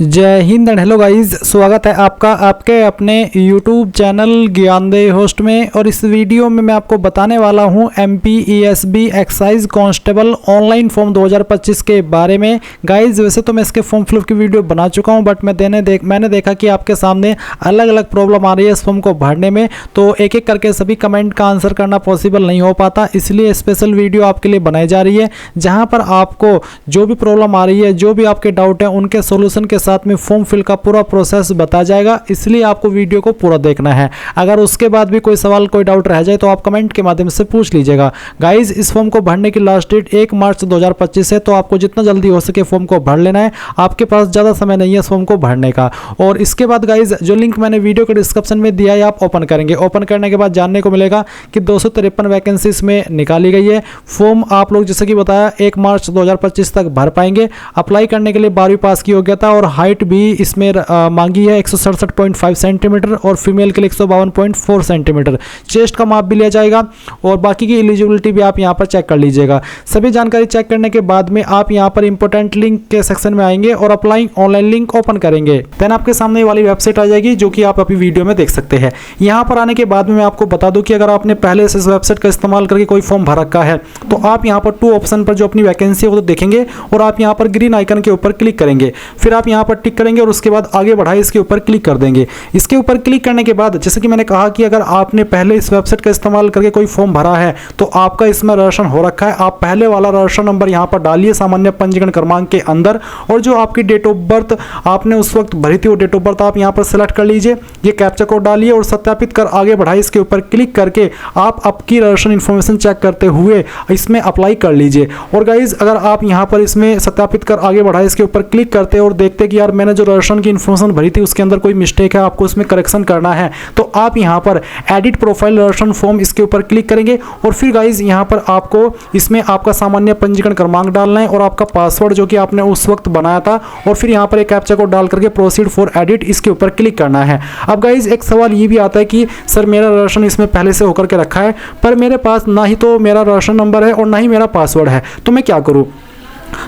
जय Hind and hello guys, स्वागत है आपका आपके अपने YouTube चैनल ज्ञानदेही होस्ट में। और इस वीडियो में मैं आपको बताने वाला हूं MPESB excise constable online form 2025 के बारे में। गाइस वैसे तो मैं इसके फॉर्म फिलअप की वीडियो बना चुका हूं, बट मैंने देखा कि आपके सामने अलग अलग प्रॉब्लम आ रही है इस फॉर्म को भरने में, तो एक एक करके सभी कमेंट का आंसर करना पॉसिबल नहीं हो पाता, इसलिए स्पेशल वीडियो आपके लिए बनाई जा रही है जहाँ पर आपको जो भी प्रॉब्लम आ रही है, जो भी आपके डाउट है, उनके सोल्यूशन के साथ में फॉर्म फिल का पूरा प्रोसेस बताया जाएगा। इसलिए आपको वीडियो को पूरा देखना है। अगर उसके बाद भी कोई सवाल कोई डाउट रह जाए तो आप कमेंट के माध्यम से पूछ लीजिएगा। गाइस इस फॉर्म को भरने की लास्ट डेट 1 मार्च 2025 है, तो आपको जितना जल्दी हो सके फॉर्म को भर लेना है। आपके पास ज़्यादा समय नहीं है इस फॉर्म को भरने का। और इसके बाद गाइस जो लिंक मैंने वीडियो के डिस्क्रिप्शन में दिया है आप ओपन करेंगे। ओपन करने के बाद जानने को मिलेगा कि 253 वैकेंसी इसमें निकाली गई है। फॉर्म आप लोग जैसे कि बताया 1 मार्च 2025 तक भर पाएंगे। अप्लाई करने के लिए 12वीं पास की योग्यता और हाइट भी इसमें मांगी है 167.5 सेंटीमीटर और फीमेल के लिए 152.4 सेंटीमीटर। चेस्ट का माप भी लिया जाएगा और बाकी की एलिजिबिलिटी भी आप यहां पर चेक कर लीजिएगा। सभी जानकारी चेक करने के बाद में आप यहां पर इंपॉर्टेंट लिंक के सेक्शन में आएंगे और अप्लाई ऑनलाइन लिंक ओपन करेंगे। देन आपके सामने वाली वेबसाइट आ जाएगी जो कि आप अभी वीडियो में देख सकते हैं। यहां पर आने के बाद में मैं आपको बता दूं कि अगर आपने पहले से इस वेबसाइट का इस्तेमाल करके कोई फॉर्म भर रखा है तो आप यहां पर 2 ऑप्शन पर जो अपनी वैकेंसी है वो तो देखेंगे और आप यहां पर ग्रीन आइकन के ऊपर क्लिक करेंगे। फिर आप यहां पर टिक करेंगे और उसके बाद आगे बढ़ाए इसके ऊपर क्लिक कर देंगे। इसके ऊपर क्लिक करने के बाद जैसे कि मैंने कहा कि अगर आपने पहले इस वेबसाइट का इस्तेमाल करके कोई फॉर्म भरा है तो आपका इसमें रजिस्ट्रेशन हो रखा है। आप पहले वाला रजिस्ट्रेशन नंबर यहां पर डालिए सामान्य पंजीकरण क्रमांक के अंदर, और जो आपकी डेट ऑफ बर्थ आपने उस वक्त भरी थी वो डेट ऑफ बर्थ आप यहां पर सिलेक्ट कर लीजिए। ये कैप्चा कोड डालिए और सत्यापित कर आगे बढ़ाए इसके ऊपर क्लिक करके आप आपकी रजिस्ट्रेशन इन्फॉर्मेशन चेक करते हुए इसमें अप्लाई कर लीजिए। और गाइज अगर आप यहां पर इसमें सत्यापित कर आगे बढ़ाए इसके ऊपर क्लिक करते और देखते कि यार मैंने जो रजिस्ट्रेशन की इन्फॉर्मेशन भरी थी उसके अंदर कोई मिस्टेक है, आपको उसमें करेक्शन करना है, तो आप यहां पर एडिट प्रोफाइल रजिस्ट्रेशन फॉर्म इसके ऊपर क्लिक करेंगे। और फिर गाइज यहां पर आपको इसमें आपका सामान्य पंजीकरण क्रमांक डालना है और आपका पासवर्ड जो कि आपने उस वक्त बनाया था, और फिर यहां पर एक कैप्चा कोड डाल करके प्रोसीड फॉर एडिट इसके ऊपर क्लिक करना है। अब गाइज एक सवाल ये भी आता है कि सर मेरा रजिस्ट्रेशन इसमें पहले से होकर के रखा है पर मेरे पास ना ही तो मेरा रजिस्ट्रेशन नंबर है और ना ही मेरा पासवर्ड है, तो मैं क्या करूं?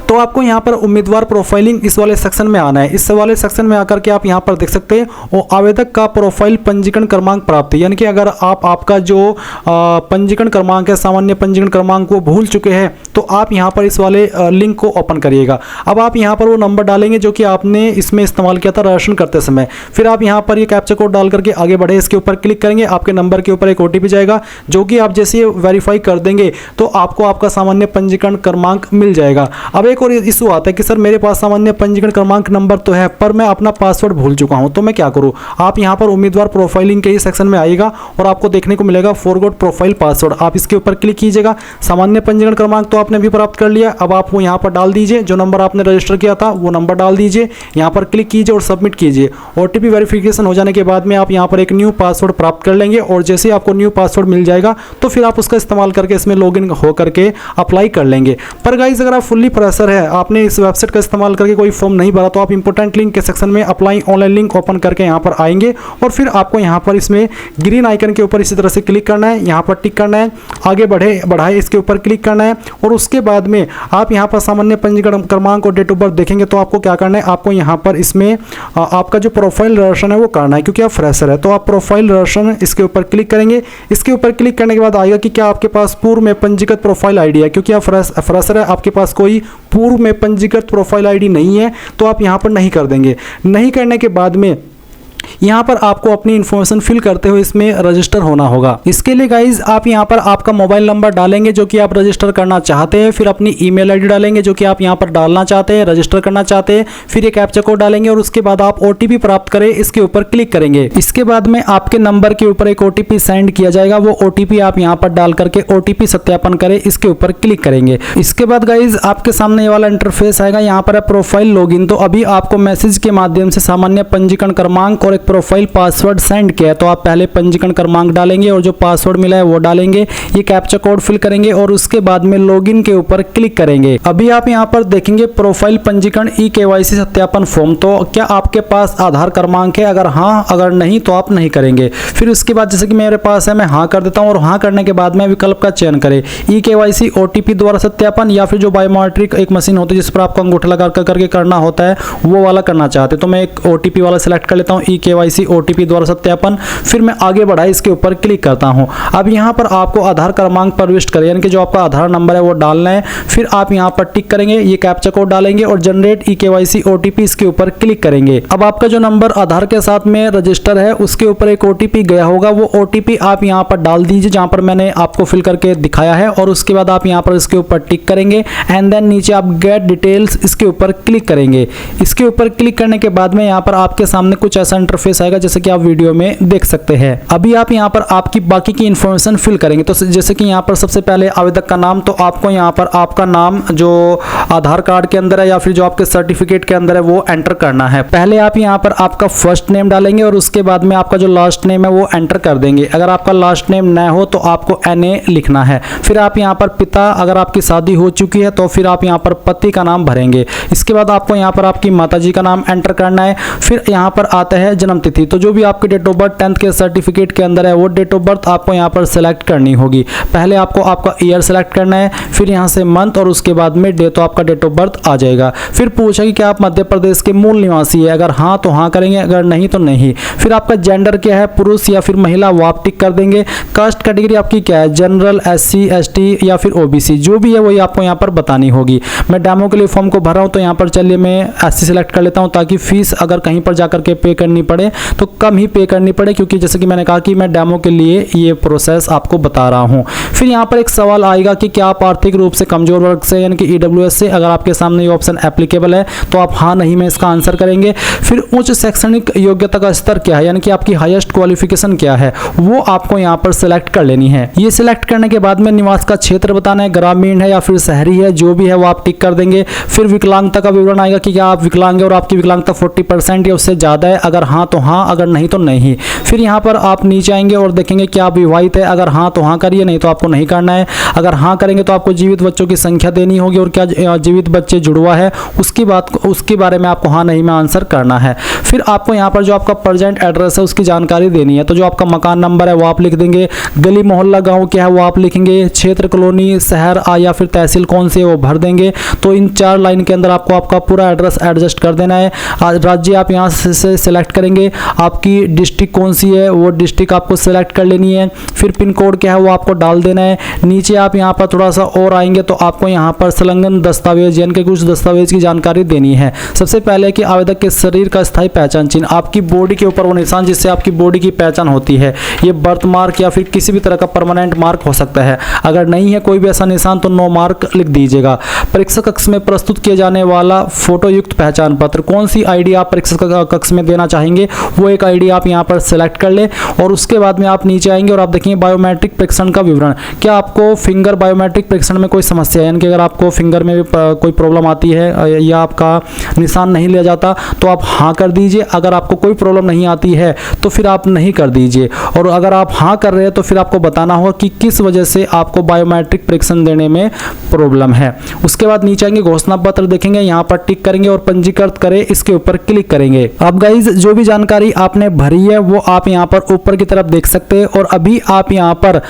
तो आपको यहाँ पर उम्मीदवार प्रोफाइलिंग इस वाले सेक्शन में आना है। इस वाले सेक्शन में आकर के आप यहाँ पर देख सकते हैं और आवेदक का प्रोफाइल पंजीकरण क्रमांक प्राप्त, यानी कि अगर आप आपका जो पंजीकरण क्रमांक है सामान्य पंजीकरण क्रमांक वो भूल चुके हैं तो आप यहाँ पर इस वाले लिंक को ओपन करिएगा। अब आप यहाँ पर वो नंबर डालेंगे जो कि आपने इसमें इस्तेमाल किया था रजिस्ट्रेशन करते समय। फिर आप यहाँ पर ये कैप्चा कोड डाल करके आगे बढ़े इसके ऊपर क्लिक करेंगे। आपके नंबर के ऊपर एक OTP जाएगा जो कि आप जैसे वेरीफाई कर देंगे तो आपको आपका सामान्य पंजीकरण क्रमांक मिल जाएगा। अब एक और इशू आता है कि सर मेरे पास सामान्य पंजीकरण क्रमांक नंबर तो है पर मैं अपना पासवर्ड भूल चुका हूं, तो मैं क्या करूं? आप यहां पर उम्मीदवार प्रोफाइलिंग के ही सेक्शन में आइएगा और आपको देखने को मिलेगा फॉरगॉट प्रोफाइल पासवर्ड। आप इसके ऊपर क्लिक कीजिएगा। सामान्य पंजीकरण क्रमांक तो आपने भी प्राप्त कर लिया, अब आप वो यहां पर डाल दीजिए, जो नंबर आपने रजिस्टर किया था वो नंबर डाल दीजिए, यहां पर क्लिक कीजिए और सबमिट कीजिए। OTP वेरिफिकेशन हो जाने के बाद में आप यहां पर एक न्यू पासवर्ड प्राप्त कर लेंगे और जैसे ही आपको न्यू पासवर्ड मिल जाएगा तो फिर आप उसका इस्तेमाल करके इसमें लॉगिन हो करके अप्लाई कर लेंगे। पर गाइस अगर आप फुल्ली फ्रेशर है, आपने इस वेबसाइट का इस्तेमाल करके कोई फॉर्म नहीं भरा, तो आप इंपॉर्टेंट लिंक के सेक्शन में अप्लाई ऑनलाइन लिंक ओपन करके यहां पर आएंगे और फिर आपको यहां पर इसमें ग्रीन आइकन के ऊपर इसी तरह से क्लिक करना है, यहां पर टिक करना है, आगे बढ़ाए इसके ऊपर क्लिक करना है और उसके बाद में आप यहां पर सामान्य पंजीकरण क्रमांक और डेट ऑफ बर्थ देखेंगे। तो आपको क्या करना है, आपको यहां पर इसमें आपका जो प्रोफाइल रजिस्ट्रेशन है वो करना है, क्योंकि आप फ्रेशर है तो आप प्रोफाइल रजिस्ट्रेशन इसके ऊपर क्लिक करेंगे। इसके ऊपर क्लिक करने के बाद आएगा कि क्या आपके पास पूर्व में पंजीकृत प्रोफाइल ID है, क्योंकि आप फ्रेशर है, आपके पास कोई पूर्व में पंजीकृत प्रोफाइल ID नहीं है तो आप यहां पर नहीं कर देंगे। नहीं करने के बाद में यहाँ पर आपको अपनी इन्फॉर्मेशन फिल करते हुए इसमें रजिस्टर होना होगा। इसके लिए गाइज आप यहाँ पर आपका मोबाइल नंबर डालेंगे जो कि आप रजिस्टर करना चाहते हैं, फिर अपनी ईमेल आईडी डालेंगे जो कि आप यहाँ पर डालना चाहते हैं, रजिस्टर करना चाहते हैं, फिर ये कैप्चा कोड डालेंगे और उसके बाद आप OTP प्राप्त करें इसके ऊपर क्लिक करेंगे। इसके बाद में आपके नंबर के ऊपर एक OTP सेंड किया जाएगा, वो OTP आप यहाँ पर डाल करके OTP सत्यापन करें इसके ऊपर क्लिक करेंगे। इसके बाद गाइज आपके सामने ये वाला इंटरफेस आएगा, यहाँ पर है प्रोफाइल लॉगिन। तो अभी आपको मैसेज के माध्यम से सामान्य पंजीकरण क्रमांक और एक प्रोफाइल पासवर्ड सेंड किया है तो आप पहले पंजीकरण क्रमांक डालेंगे और जो पासवर्ड मिला है वो डालेंगे, ये कैप्चा कोड फिल करेंगे और उसके बाद में लॉगिन के ऊपर क्लिक करेंगे। अभी आप यहाँ पर देखेंगे प्रोफाइल पंजीकरण ई-केवाईसी सत्यापन फॉर्म। तो क्या आपके पास आधार क्रमांक है? अगर हाँ, अगर नहीं तो आप नहीं करेंगे। फिर उसके बाद जैसे कि मेरे पास है, मैं हाँ कर देता हूँ और हाँ करने के बाद में विकल्प का चयन करें, ई-केवाईसी ओटीपी द्वारा सत्यापन या फिर जो बायोमेट्रिक एक मशीन होती है जिस पर आपको अंगूठा लगा करके करना होता है वो वाला करना चाहते तो मैं एक ओटीपी वाला सिलेक्ट कर लेता हूँ, ई-केवाईसी ओटीपी द्वारा सत्यापन। फिर मैं आगे बढ़ा इसके ऊपर क्लिक करता हूँ। अब यहाँ पर आपको आधार क्रमांक प्रविष्ट करें, यानी कि जो आपका आधार नंबर है वो डालना है। फिर आप यहाँ पर टिक करेंगे, ये कैप्चा कोड डालेंगे और जनरेट ई-केवाईसी ओटीपी इसके ऊपर क्लिक करेंगे। अब आपका जो नंबर आधार के साथ में रजिस्टर है उसके ऊपर एक ओटीपी गया होगा, वो ओटीपी आप यहाँ पर डाल दीजिए जहाँ पर मैंने आपको फिल करके दिखाया है और उसके बाद आप यहाँ पर इसके ऊपर टिक करेंगे एंड देन नीचे आप गेट डिटेल्स इसके ऊपर क्लिक करेंगे। इसके ऊपर क्लिक करने के बाद में यहाँ पर आपके सामने कुछ ऐसा इंटरफेस आएगा जैसे कि आप वीडियो में देख सकते हैं। अभी आप यहाँ पर आपकी बाकी की इंफॉर्मेशन फिल करेंगे। तो जैसे कि यहाँ पर सबसे पहले आवेदक का नाम, तो आपको यहाँ पर आपका नाम जो आधार कार्ड के अंदर है या फिर जो आपके सर्टिफिकेट के अंदर है वो एंटर करना है। पहले आप यहाँ पर आपका फर्स्ट नेम डालेंगे और उसके बाद में आपका जो लास्ट नेम है वो एंटर कर देंगे। अगर आपका लास्ट नेम न हो तो आपको NA लिखना है। फिर आप यहाँ पर पिता, अगर आपकी शादी हो चुकी है तो फिर आप यहाँ पर पति का नाम भरेंगे। इसके बाद आपको यहाँ पर आपकी माताजी का नाम एंटर करना है। फिर यहाँ पर आता है जन्म तिथि, तो जो भी आपकी डेट ऑफ बर्थ 10th के सर्टिफिकेट के अंदर है वो डेट ऑफ बर्थ आपको यहाँ पर सेलेक्ट करनी होगी। पहले आपको आपका ईयर सेलेक्ट करना है, फिर यहाँ से मंथ और उसके बाद में डे, तो आपका डेट ऑफ बर्थ आ जाएगा। फिर पूछा कि क्या आप मध्य प्रदेश के मूल निवासी है? अगर हाँ तो हाँ करेंगे, अगर नहीं तो नहीं। फिर आपका जेंडर क्या है, पुरुष या फिर महिला, वो आप टिक कर देंगे। कास्ट कैटेगरी आपकी क्या है, जनरल, SC ST या फिर OBC, जो भी है वही आपको यहाँ पर बतानी होगी। मैं डेमो के लिए फॉर्म को भर रहा हूँ तो यहाँ पर चलिए मैं SC सेलेक्ट कर लेता हूँ ताकि फीस अगर कहीं पर जाकर के पे करनी पड़े तो कम ही पे करनी पड़े, क्योंकि जैसे कि मैंने कहा कि मैं डेमो के लिए ये प्रोसेस आपको बता रहा हूँ। फिर यहाँ पर एक सवाल आएगा कि क्या आप आर्थिक रूप से कमजोर वर्ग से यानी कि EWS से, अगर आपके सामने ये ऑप्शन एप्लीकेबल है तो आप हाँ नहीं में इसका आंसर करेंगे। फिर उच्च शैक्षणिक योग्यता का स्तर क्या है, यानी कि आपकी हाईएस्ट क्वालिफिकेशन क्या है, वो आपको यहाँ पर सिलेक्ट कर लेनी है। ये सिलेक्ट करने के बाद में निवास का क्षेत्र बताना है, ग्रामीण है या फिर शहरी है, जो भी है वो आप टिक कर देंगे। फिर विकलांगता का विवरण आएगा कि क्या आप विकलांग है और आपकी विकलांगता 40% या उससे ज़्यादा है, अगर हाँ तो हाँ, अगर नहीं तो नहीं। फिर यहाँ पर आप नीचे आएंगे और देखेंगे क्या आप विवाहित है, अगर हाँ तो हाँ करिए, नहीं तो आपको नहीं करना है। अगर हाँ करेंगे तो आपको जीवित बच्चों की संख्या देनी होगी और क्या जीवित बच्चे जुड़वा है उसके बारे में आपको हाँ नहीं में आंसर करना है। फिर आपको यहाँ पर जो आपका प्रेजेंट एड्रेस है उसकी जानकारी देनी है, तो जो आपका मकान नंबर है वो आप लिख देंगे, गली मोहल्ला गांव क्या है वो आप लिखेंगे, क्षेत्र कॉलोनी शहर या फिर तहसील कौन सी है वो भर देंगे। तो इन 4 लाइन के अंदर आपको आपका पूरा एड्रेस एडजस्ट कर देना है। राज्य आप यहाँ से सिलेक्ट करेंगे, आपकी डिस्ट्रिक्ट कौन सी है वो डिस्ट्रिक्ट आपको सिलेक्ट कर लेनी है। फिर पिन कोड क्या है वो आपको डाल देना है। नीचे आप यहाँ पर थोड़ा सा और आएंगे तो आपको यहाँ पर संलग्न दस्तावेज यानी कि कुछ दस्तावेज की जानकारी देनी है। सबसे पहले कि आवेदक के शरीर का स्थायी पहचान चिन्ह, आपकी बॉडी के ऊपर वो निशान जिससे आपकी बॉडी की पहचान होती है, ये बर्थ मार्क या फिर किसी भी तरह का परमानेंट मार्क हो सकता है। अगर नहीं है कोई भी ऐसा निशान तो नो मार्क लिख दीजिएगा। परीक्षा कक्ष में प्रस्तुत किए जाने वाला फोटो युक्त पहचान पत्र, कौन सी आईडी आप परीक्षा कक्ष में देना चाहेंगे वो एक आईडी आप यहाँ पर सेलेक्ट कर ले। और उसके बाद में आप नीचे आएंगे और आप देखेंगे बायोमेट्रिक परीक्षण का विवरण, क्या आपको फिंगर बायोमेट्रिक परीक्षण में कोई समस्या है, यानी कि अगर आपको फिंगर में भी कोई प्रॉब्लम आती है या आपका निशान नहीं लिया जाता तो आप हाँ कर दीजिए। अगर आपको कोई प्रॉब्लम नहीं आती है तो फिर आप नहीं कर दीजिए। और अगर आप हाँ कर रहे हैं तो फिर आपको बताना होगा कि किस वजह से आपको बायोमेट्रिक परीक्षण देने में प्रॉब्लम है। उसके बाद नीचे आएंगे, घोषणा पत्र देखेंगे, यहाँ पर टिक करेंगे और पंजीकृत करें इसके ऊपर क्लिक करेंगे। अब गाइज जो भी जानकारी आपने भरी है वो आप यहाँ पर ऊपर की तरफ देख सकते हैं और अभी आप यहाँ पर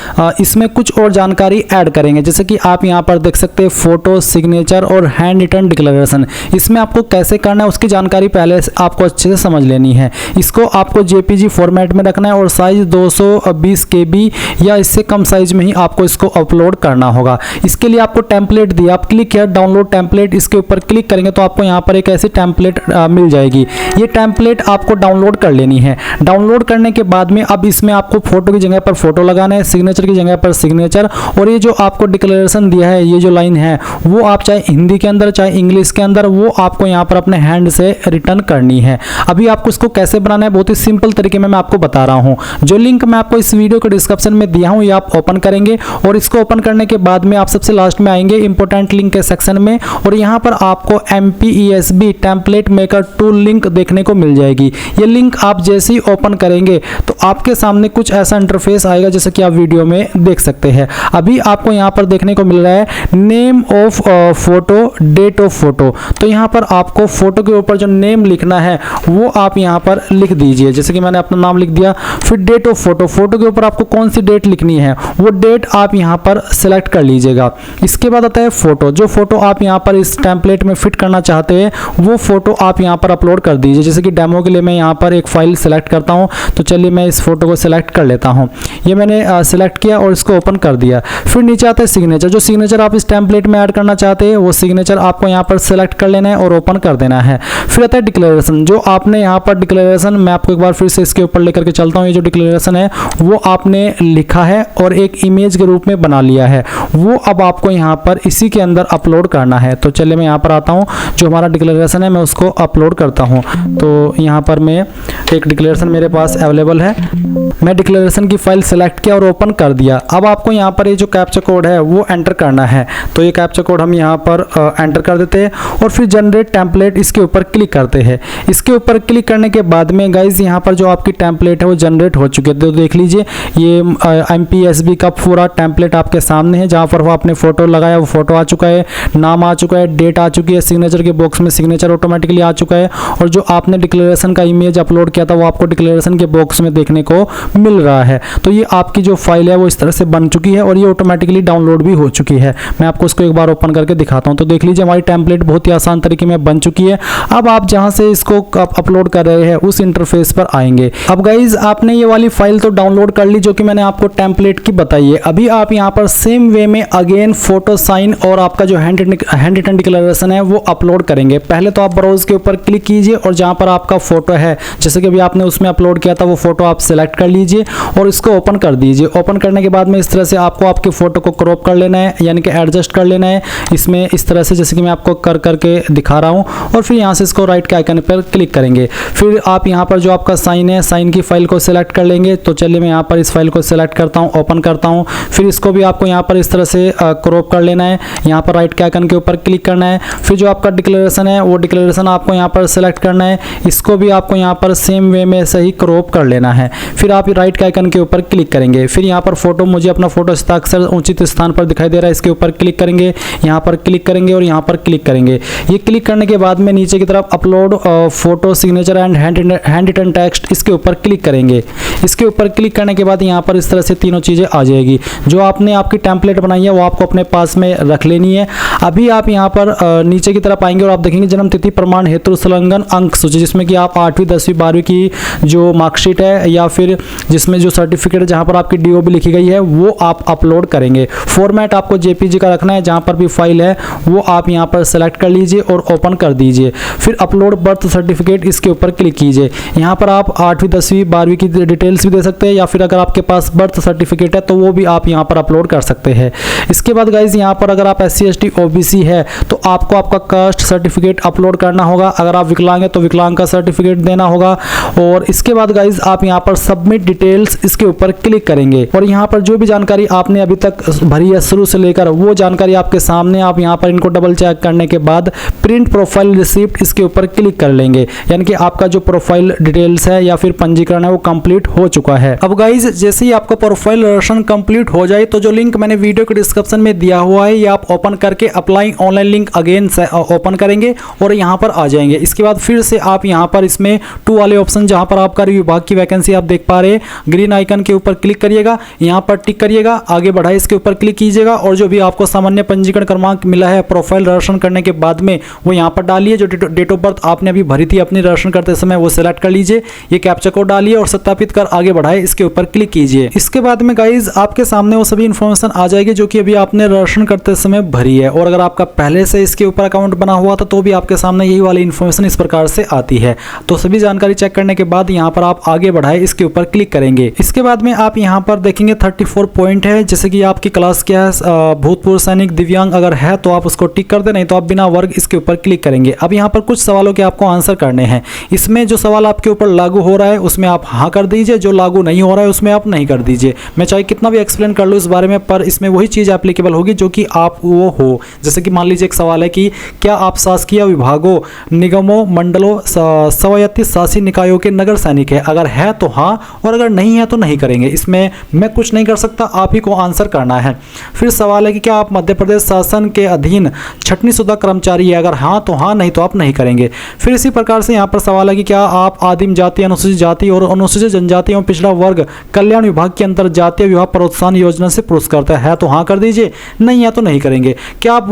इसमें कुछ और जानकारी ऐड करेंगे, जैसे कि आप यहाँ पर देख सकते हैं फोटो, सिग्नेचर और हैंड रिटन डिक्लेरेशन। इसमें आपको कैसे करना है उसकी जानकारी पहले आपको अच्छे से समझ लेनी है। इसको आपको JPG फॉर्मेट में रखना है और साइज 220 KB या इससे कम साइज में ही आपको इसको अपलोड करना होगा। इसके लिए आपको टेम्पलेट दिया, आप क्लिक किया डाउनलोड टेम्पलेट, इसके ऊपर क्लिक करेंगे तो आपको यहाँ पर एक ऐसी टेम्पलेट मिल जाएगी। ये टेम्पलेट आपको डाउनलोड कर लेनी है। डाउनलोड करने के बाद में अब इसमें आपको फोटो की जगह पर फोटो लगाना है, सिग्नेचर की जगह पर सिग्नेचर, और ये जो आपको डिक्लेरेशन दिया है, ये जो लाइन है वो आप चाहे हिंदी के अंदर चाहे इंग्लिश के अंदर वो आपको यहाँ पर अपने हैंड से रिटर्न करनी है। अभी आपको इसको कैसे बनाना है बहुत ही सिंपल तरीके में मैं आपको बता रहा हूँ। जो लिंक मैं आपको इस वीडियो के डिस्क्रिप्शन में दिया हूँ ये आप ओपन करेंगे और इसको ओपन करने के बाद में आप सबसे लास्ट में आएंगे इंपॉर्टेंट लिंक के सेक्शन में और यहाँ पर आपको MPESB template maker tool link देखने को मिल जाएगी। ये लिंक आप जैसे ही ओपन करेंगे तो आपके सामने कुछ ऐसा इंटरफेस आएगा जैसे कि आप वीडियो में देख सकते हैं। अभी आपको यहाँ पर देखने को मिल रहा है name of photo, date of photo. तो यहाँ पर आपको फोटो के ऊपर जो नेम लिखना है वो आप यहाँ पर लिख दीजिए, जैसे कि मैंने अपना नाम लिख दिया। फिर डेट ऑफ फोटो, फोटो के ऊपर आपको कौन सी डेट लिखनी है वो डेट आप यहाँ पर सिलेक्ट कर लीजिएगा। इसके बाद आता है फोटो, जो फोटो आप यहाँ पर इस टेम्पलेट में फिट करना चाहते हैं वो फोटो आप यहाँ पर अपलोड कर दीजिए। जैसे कि डेमो के लिए मैं यहाँ पर एक फाइल सेलेक्ट करता हूँ, तो चलिए मैं इस फोटो को सिलेक्ट कर लेता हूँ। ये मैंने सिलेक्ट किया और इसको ओपन कर दिया। फिर नीचे आता है सिग्नेचर, जो सिग्नेचर आप इस टेम्पलेट में ऐड करना चाहते हैं वो सिग्नेचर आपको यहाँ पर सिलेक्ट कर लेना है और ओपन कर देना है। फिर आता है डिक्लेरेशन, जो आपने यहाँ पर डिक्लेरेशन, मैं आपको एक बार फिर से इसके ऊपर लेकर के चलता हूँ। ये जो डिक्लेरेशन है वो आपने लिखा है और एक इमेज के रूप में बना लिया है, वो अब आपको यहाँ पर इसी के अंदर अपलोड करना है। तो चलिए मैं यहाँ पर आता हूँ, जो हमारा डिक्लेरेशन है मैं उसको अपलोड करता हूँ। तो यहाँ पर मैं एक डिक्लेरेशन मेरे पास अवेलेबल है, मैं डिक्लेरेशन की फाइल सेलेक्ट किया और ओपन कर दिया। अब आपको यहाँ पर ये जो कैप्चा कोड है वो एंटर करना है। तो ये कैप्चा कोड हम यहाँ पर एंटर कर देते हैं और फिर जनरेट टेम्पलेट इसके ऊपर क्लिक करते हैं। इसके ऊपर क्लिक करने के बाद में गाइज यहाँ पर जो आपकी टेम्पलेट है वो जनरेट हो चुकी है। तो देख लीजिए ये MPSB का पूरा टेम्पलेट आपके सामने है, जहाँ पर वो आपने फोटो लगाया वो फोटो आ चुका है, नाम आ चुका है, डेट आ चुकी है, सिग्नेचर के बॉक्स में सिग्नेचर ऑटोमेटिकली आ चुका है और जो आपने डिक्लेरेशन का इमेज अपलोड किया था वो आपको डिक्लेरेशन के बॉक्स में देखने को मिल रहा है। तो ये आपकी जो फाइल है वो इस तरह से बन चुकी है और ये ऑटोमेटिकली डाउनलोड भी हो चुकी है। मैं आपको इसको एक बार ओपन करके दिखाता हूँ। तो देख लीजिए हमारी टेम्पलेट बहुत ही आसान तरीके में बन चुकी है। अब आप जहाँ से इसको अपलोड कर रहे हैं उस इंटरफेस पर आएंगे। अब गाइज आपने ये वाली फाइल तो डाउनलोड कर ली जो कि मैंने आपको टेम्पलेट की बताई है। अभी आप यहाँ पर सेम वे में अगेन फोटो, साइन और आपका जो हैंड रिटन डिक्लेरेशन है वो अपलोड करेंगे। पहले तो आप ब्राउज के ऊपर क्लिक कीजिए और जहाँ पर आपका फोटो है, जैसे कि अभी आपने उसमें अपलोड किया था वो फोटो आप सिलेक्ट कर लीजिए और इसको ओपन कर दीजिए। ओपन करने के बाद में इस तरह से आपको आपके फोटो को क्रॉप कर लेना है, यानी कि एडजस्ट कर लेना है इसमें इस तरह से, जैसे कि मैं आपको करके दिखा रहा हूँ। और फिर यहाँ से इसको राइट के आइकन पर क्लिक करेंगे। फिर आप यहाँ पर जो आपका साइन है, साइन की फाइल को सिलेक्ट कर लेंगे। तो चलिए मैं यहाँ पर इस फाइल को सिलेक्ट करता हूँ, ओपन करता हूँ। फिर इसको भी आपको यहाँ पर इस तरह से क्रॉप कर लेना है, यहाँ पर राइट के आइकन के ऊपर क्लिक करना है। फिर जो आपका डिक्लेरेशन है वो डिक्लेरेशन आपको यहाँ पर सिलेक्ट करना है, इसको भी आपको यहाँ पर सेम वे में सही क्रॉप कर लेना है। फिर आप राइट के आइकन के ऊपर क्लिक करेंगे। फिर यहाँ पर फोटो, मुझे अपना फोटो हस्ताक्षर उचित स्थान पर दिखाई दे रहा है, इसके ऊपर क्लिक करेंगे, यहाँ पर क्लिक करेंगे और यहाँ पर क्लिक करेंगे। ये क्लिक करने के बाद में नीचे की तरफ upload photo, signature and hand written text, इसके ऊपर क्लिक करेंगे। इसके ऊपर क्लिक करने के बाद यहाँ पर इस तरह से तीनों चीज़ें आ जाएगी। जो आपने आपकी टेम्पलेट बनाई है वो आपको अपने पास में रख लेनी है। अभी आप यहाँ पर नीचे की तरफ आएंगे और आप देखेंगे जन्म तिथि प्रमाण हेतु संलग्न अंक सूची, जिसमें कि आप 8वीं 10वीं 12वीं की जो मार्कशीट है या फिर जिसमें जो सर्टिफिकेट है जहाँ पर आपकी DOB लिखी गई है वो आप अपलोड करेंगे। फॉर्मेट आपको JPG का रखना है, जहाँ पर भी फाइल है वो आप यहाँ पर सेलेक्ट कर लीजिए और ओपन कर दीजिए। फिर अपलोड बर्थ सर्टिफिकेट, इसके ऊपर क्लिक कीजिए। यहाँ पर आप 8वीं 10वीं 12वीं की डिटेल्स भी दे सकते हैं या फिर अगर आपके पास बर्थ सर्टिफिकेट है तो वो भी आप यहाँ पर अपलोड कर सकते हैं। इसके बाद गाइज यहाँ पर अगर आप SC ST OBC है तो आपको आपका कास्ट सर्टिफिकेट अपलोड करना होगा। अगर आप विकलांग है तो विकलांग का सर्टिफिकेट देना होगा। और इसके बाद गाइज आप यहाँ पर सबमिट डिटेल्स, इसके ऊपर क्लिक करेंगे और यहाँ पर जो भी जानकारी आपने अभी तक भरी है शुरू से लेकर वो जानकारी आपके सामने, आप यहाँ पर इनको डबल चेक करने के बाद प्रिंट प्रोफाइल रिसिप्ट, इसके ऊपर क्लिक कर लेंगे, यानी कि आपका जो प्रोफाइल डिटेल्स है या फिर पंजीकरण है वो कंप्लीट हो चुका है। अब गाइज जैसे ही आपका प्रोफाइल रजिस्ट्रेशन कंप्लीट हो जाए तो जो लिंक मैंने वीडियो के डिस्क्रिप्शन में दिया हुआ है ये आप ओपन करके अप्लाई ऑनलाइन लिंक अगेन से ओपन करेंगे और यहाँ पर आ जाएंगे। इसके बाद फिर से आप यहाँ पर इसमें 2 वाले ऑप्शन, जहाँ पर आपका विभाग की वैकेंसी आप देख पा रहे हैं, ग्रीन आइकन के ऊपर क्लिक करिएगा, यहाँ पर टिक करिएगा, आगे बढ़ाए इसके ऊपर क्लिक कीजिएगा और जो भी आपको सामान्य पंजीकरण क्रमांक मिला है प्रोफाइल रजिस्ट्रेशन करने के बाद में वो यहाँ पर डालिए। जो डेट ऑफ बर्थ आपने अभी भरी थी अपनी रजिस्ट्रेशन करते समय वो सिलेक्ट कर लीजिए, ये कैप्चा कोड डालिए और सत्यापित कर आगे बढ़ाए इसके ऊपर क्लिक कीजिए। इसके बाद में गाइज आपके सामने वो सभी इन्फॉर्मेशन आ जाएगी जो कि अभी आपने रजिस्ट्रेशन करते समय भरी है। और अगर आपका पहले से इसके ऊपर अकाउंट बना हुआ था तो भी आपके सामने यही वाली इन्फॉर्मेशन इस प्रकार से आती है। तो सभी जानकारी चेक करने के बाद यहाँ पर आप आगे बढ़ाए इसके ऊपर क्लिक करेंगे। इसके बाद में आप यहाँ पर देखेंगे 34 पॉइंट है, जैसे कि आपकी क्लास क्या है, भूतपूर्व सैनिक, दिव्यांग अगर है तो आप उसको टिक कर दे, नहीं तो आप बिना वर्ग इसके ऊपर क्लिक करेंगे। अब यहाँ पर कुछ सवालों के आपको आंसर करने हैं। इसमें जो सवाल आपके ऊपर लागू हो रहा है उसमें आप हाँ कर दीजिए, जो लागू नहीं हो रहा है उसमें आप नहीं कर दीजिए। मैं चाहे कितना भी एक्सप्लेन कर लूँ इस बारे में, पर इसमें वही चीज़ एप्लीकेबल होगी जो कि आप वो हो। जैसे कि मान लीजिए एक सवाल है कि क्या आप शासकीय विभागों, निगमों, मंडलों, स्वायत्त शासी निकायों के नगर सैनिक है? अगर है तो हाँ, और अगर नहीं है तो नहीं करेंगे। इसमें मैं कुछ नहीं कर सकता, आप ही को आंसर करना है। फिर सवाल है कि क्या आप मध्य प्रदेश शासन के अधीन छटनी शुदा कर्मचारी है? अगर हाँ तो हाँ, नहीं तो आप नहीं करेंगे। फिर इसी प्रकार से यहाँ पर सवाल है कि क्या आप आदिम जाति, अनुसूचित जाति और अनुसूचित जनजाति एवं पिछड़ा वर्ग कल्याण विभाग के अंतर जातीय विवाह प्रोत्साहन योजना से पुरस्कृत है? तो हाँ कर दीजिए, नहीं है तो नहीं करेंगे। क्या आप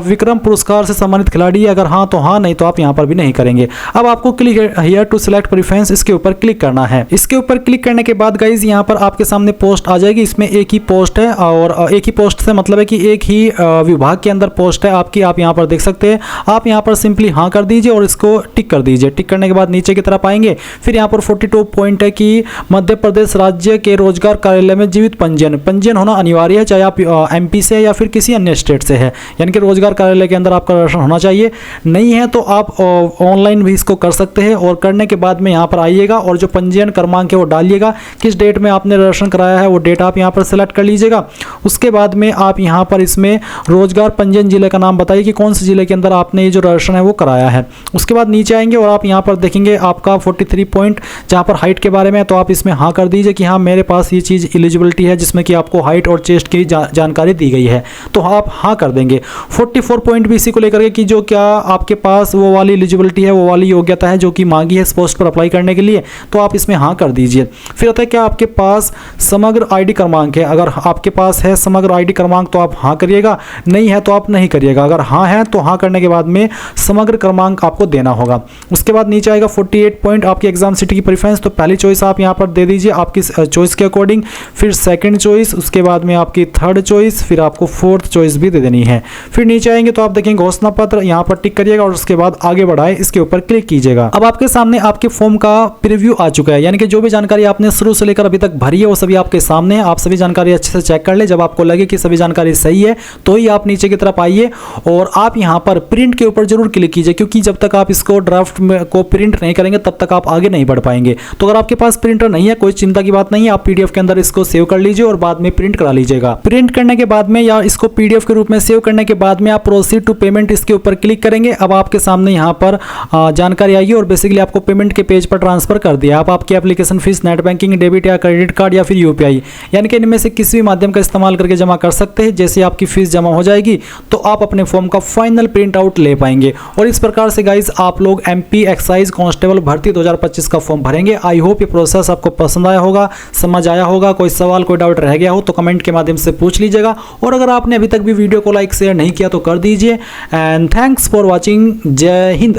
विक्रम पुरस्कार से सम्मानित खिलाड़ी है? अगर हाँ तो हाँ, नहीं तो आप यहाँ पर भी नहीं करेंगे। अब आपको click here to select preference, इसके ऊपर क्लिक करना है। इसके ऊपर क्लिक करने के बाद गाइज यहाँ पर आपके सामने पोस्ट आ जाएगी। इसमें एक ही पोस्ट है, और एक ही पोस्ट से मतलब है कि एक ही विभाग के अंदर पोस्ट है आपकी। आप यहाँ पर देख सकते हैं। आप यहाँ पर सिंपली हाँ कर दीजिए और इसको टिक कर दीजिए। टिक करने के बाद नीचे की तरफ आएंगे। फिर यहाँ पर 42 पॉइंट है कि मध्य प्रदेश राज्य के रोजगार कार्यालय में जीवित पंजीयन होना अनिवार्य है, चाहे आप एमपी से या फिर किसी अन्य स्टेट से है, यानी कि रोजगार कार्यालय के अंदर आपका रजिस्ट्रेशन होना चाहिए। नहीं है तो आप ऑनलाइन भी इसको कर सकते हैं, और करने के बाद में यहाँ पर आइएगा और जो पंजीयन क्रमांक है वो डालिएगा। किस डेट में आपने रजिस्ट्रेशन कराया है वो डेट आप यहाँ पर सेलेक्ट कर लीजिएगा। उसके बाद में आप यहाँ पर इसमें रोजगार पंजीयन जिले का नाम बताइए कि कौन से जिले के अंदर आपने ये जो रजिस्ट्रेशन है वो कराया है। उसके बाद नीचे आएंगे और आप यहाँ पर देखेंगे आपका 43 पॉइंट जहाँ पर हाइट के बारे में, तो आप इसमें हाँ कर दीजिए कि हाँ मेरे पास ये चीज़ एलिजिबिलिटी है जिसमें कि आपको हाइट और चेस्ट की जानकारी दी गई है, तो आप हाँ कर देंगे। 44 पॉइंट भी इसी को लेकर के कि जो क्या आपके पास वो वाली एलिजिबिलिटी है, वो वाली योग्यता है जो कि मांगी है इस पोस्ट पर अप्लाई करने के लिए, तो आप इसमें हाँ कर दीजिए। फिर होता है क्या आपके पास समग्र आईडी क्रमांक है? अगर आपके पास है समग्र आईडी क्रमांक तो आप हाँ करिएगा, नहीं है तो आप नहीं करिएगा। अगर हाँ है तो हाँ करने के बाद में समग्र क्रमांक आपको देना होगा। उसके बाद नीचे आएगा 48 पॉइंट आपकी एग्जाम सिटी की प्रेफरेंस, तो पहली चॉइस आप यहाँ पर दे दीजिए आपकी चॉइस के अकॉर्डिंग, फिर सेकंड चॉइस, उसके बाद में आपकी थर्ड चॉइस, फिर आपको फोर्थ चॉइस भी दे देनी है। फिर नीचे आएंगे तो आप देखेंगे घोषणा पत्र, यहाँ पर टिक करिएगा और उसके बाद आगे बढ़ाए इसके ऊपर क्लिक कीजिएगा। अब आपके सामने आपके फॉर्म का प्रीव्यू आ चुका है, यानी कि जो भी जानकारी आपने शुरू से लेकर अभी तक भरी है वो सभी आपके सामने है। आप सभी जानकारी अच्छे से चेक कर ले। जब आपको लगे कि सभी जानकारी सही है तो ही आप नीचे की तरफ आइए और आप यहाँ पर प्रिंट के ऊपर जरूर क्लिक कीजिए, क्योंकि जब तक आप इसको ड्राफ्ट को प्रिंट नहीं करेंगे तब तक आप आगे नहीं बढ़ पाएंगे। तो अगर आपके पास प्रिंटर नहीं है कोई चिंता की बात नहीं है, आप पीडीएफ के अंदर इसको सेव कर लीजिए और बाद में प्रिंट करा लीजिएगा। प्रिंट करने के बाद में या इसको पीडीएफ के रूप में सेव करने के बाद में आप प्रोसीड टू पेमेंट इसके ऊपर क्लिक करेंगे। अब आपके सामने यहाँ पर जानकारी आएगी और बेसिकली आपको पेमेंट के पेज पर ट्रांसफर कर दिया। आप आपकी application fees net banking, debit या क्रेडिट कार्ड या फिर यूपीआई, यानी कि इनमें से किसी भी माध्यम का इस्तेमाल करके जमा कर सकते हैं। जैसे आपकी फीस जमा हो जाएगी तो आप अपने फॉर्म का फाइनल प्रिंट आउट ले पाएंगे। और इस प्रकार से गाइज आप लोग एमपी एक्साइज कांस्टेबल भर्ती 2025 का फॉर्म भरेंगे। आई होप ये प्रोसेस आपको पसंद आया होगा, समझ आया होगा। कोई सवाल कोई डाउट रह गया हो तो कमेंट के माध्यम से पूछ लीजिएगा। और अगर आपने अभी तक भी वीडियो को लाइक शेयर नहीं किया तो कर दीजिए। And thanks for watching. जय हिंद।